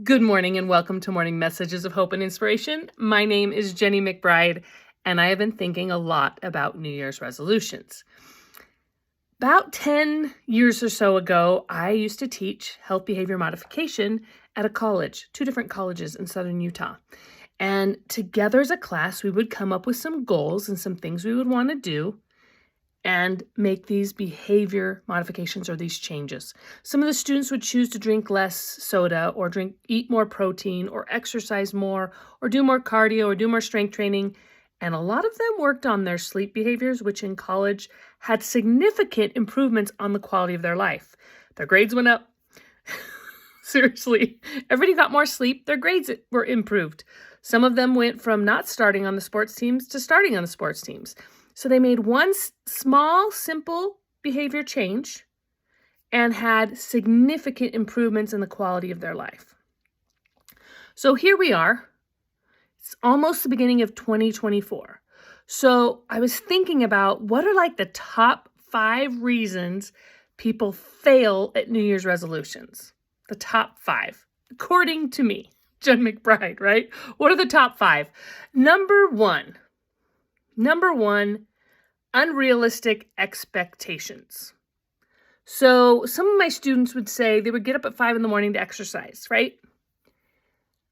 Good morning and welcome to Morning Messages of Hope and Inspiration. My name is Jenny McBride, and I have been thinking a lot about New Year's resolutions. About 10 years or so ago, I used to teach health behavior modification at a college, 2 different colleges in southern Utah. And together as a class, we would come up with some goals and some things we would want to do and make these behavior modifications or these changes. Some of the students would choose to drink less soda or eat more protein or exercise more or do more cardio or do more strength training. And a lot of them worked on their sleep behaviors, which in college had significant improvements on the quality of their life. Their grades went up. Seriously, everybody got more sleep. Their grades were improved. Some of them went from not starting on the sports teams to starting on the sports teams. So they made one small, simple behavior change and had significant improvements in the quality of their life. So here we are. It's almost the beginning of 2024. So I was thinking about what are like the top 5 reasons people fail at New Year's resolutions. The top 5, according to me, Jen McBride, right? What are the top 5? Number one, unrealistic expectations. So some of my students would say they would get up at 5 in the morning to exercise, right?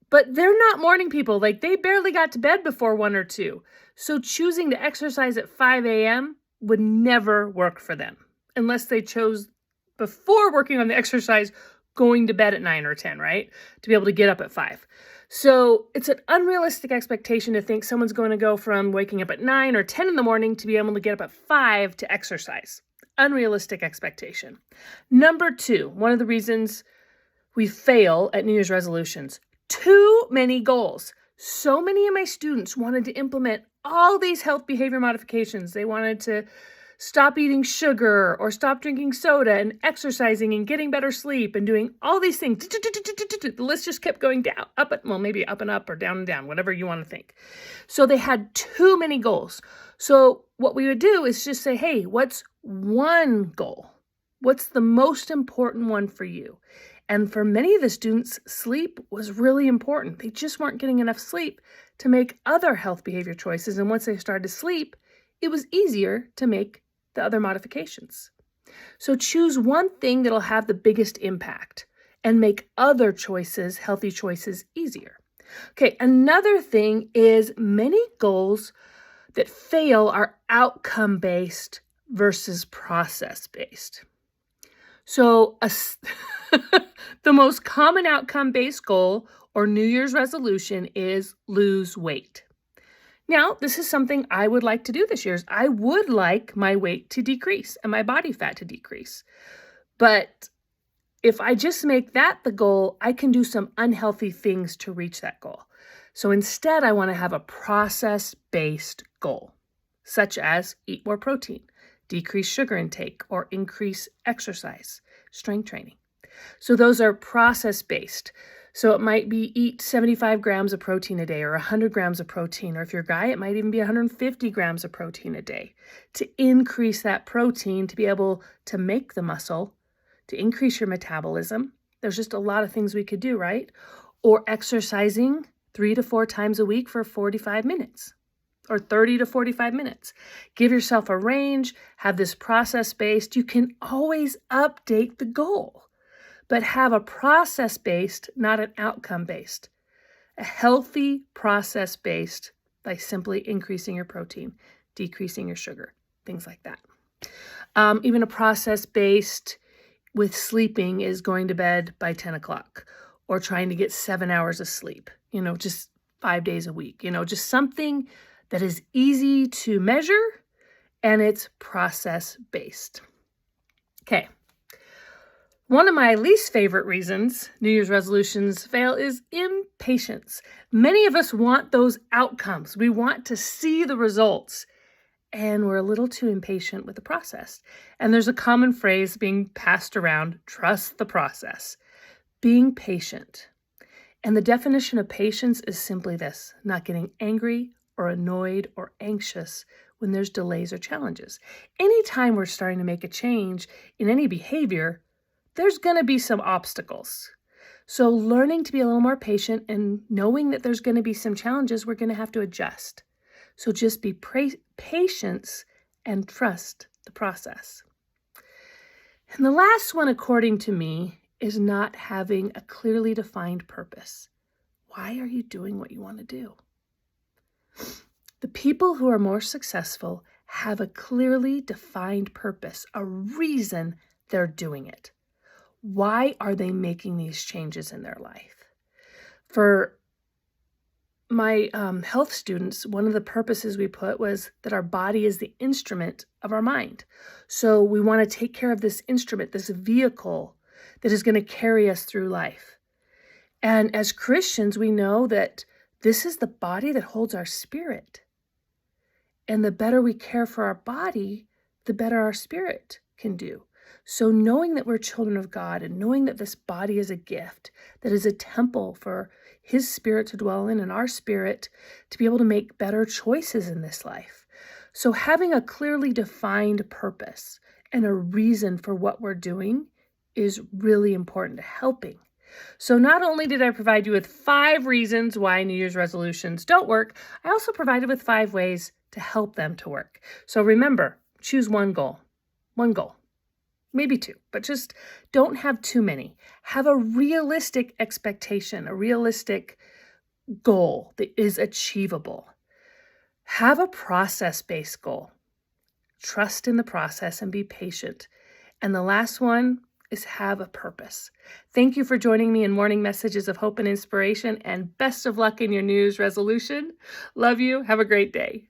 But they're not morning people. Like they barely got to bed before 1 or 2. So choosing to exercise at 5 a.m. would never work for them unless they chose before working on the exercise, going to bed at 9 or 10, right? To be able to get up at 5. So it's an unrealistic expectation to think someone's going to go from waking up at 9 or 10 in the morning to be able to get up at 5 to exercise. Unrealistic expectation. Number 2, one of the reasons we fail at New Year's resolutions, too many goals. So many of my students wanted to implement all these health behavior modifications. They wanted to stop eating sugar or stop drinking soda and exercising and getting better sleep and doing all these things. The list just kept going down, maybe up and up or down and down, whatever you want to think. So they had too many goals. So what we would do is just say, hey, what's one goal? What's the most important one for you? And for many of the students, sleep was really important. They just weren't getting enough sleep to make other health behavior choices. And once they started to sleep, it was easier to make the other modifications. So choose one thing that'll have the biggest impact and make other choices, healthy choices, easier. Okay, another thing is many goals that fail are outcome-based versus process-based. So the most common outcome-based goal or New Year's resolution is lose weight. Now, this is something I would like to do this year. I would like my weight to decrease and my body fat to decrease. But if I just make that the goal, I can do some unhealthy things to reach that goal. So instead, I want to have a process-based goal, such as eat more protein, decrease sugar intake, or increase exercise, strength training. So those are process-based. So it might be eat 75 grams of protein a day or 100 grams of protein, or if you're a guy, it might even be 150 grams of protein a day to increase that protein to be able to make the muscle, to increase your metabolism. There's just a lot of things we could do, right? Or exercising 3 to 4 times a week for 45 minutes or 30 to 45 minutes. Give yourself a range, have this process-based. You can always update the goal, but have a process-based, not an outcome-based. A healthy process-based by simply increasing your protein, decreasing your sugar, things like that. Even a process-based with sleeping is going to bed by 10 o'clock or trying to get 7 hours of sleep, just 5 days a week, just something that is easy to measure and it's process-based. Okay. One of my least favorite reasons New Year's resolutions fail is impatience. Many of us want those outcomes. We want to see the results, and we're a little too impatient with the process. And there's a common phrase being passed around, trust the process. Being patient. And the definition of patience is simply this, not getting angry or annoyed or anxious when there's delays or challenges. Anytime we're starting to make a change in any behavior, there's going to be some obstacles. So learning to be a little more patient and knowing that there's going to be some challenges, we're going to have to adjust. So just be patient and trust the process. And the last one, according to me, is not having a clearly defined purpose. Why are you doing what you want to do? The people who are more successful have a clearly defined purpose, a reason they're doing it. Why are they making these changes in their life? For my health students, one of the purposes we put was that our body is the instrument of our mind. So we want to take care of this instrument, this vehicle that is going to carry us through life. And as Christians, we know that this is the body that holds our spirit. And the better we care for our body, the better our spirit can do. So knowing that we're children of God and knowing that this body is a gift, that is a temple for His Spirit to dwell in and our spirit to be able to make better choices in this life. So having a clearly defined purpose and a reason for what we're doing is really important to helping. So not only did I provide you with 5 reasons why New Year's resolutions don't work, I also provided with 5 ways to help them to work. So remember, choose one goal, maybe 2, but just don't have too many. Have a realistic expectation, a realistic goal that is achievable. Have a process-based goal. Trust in the process and be patient. And the last one is have a purpose. Thank you for joining me in Morning Messages of Hope and Inspiration, and best of luck in your New Year's resolution. Love you. Have a great day.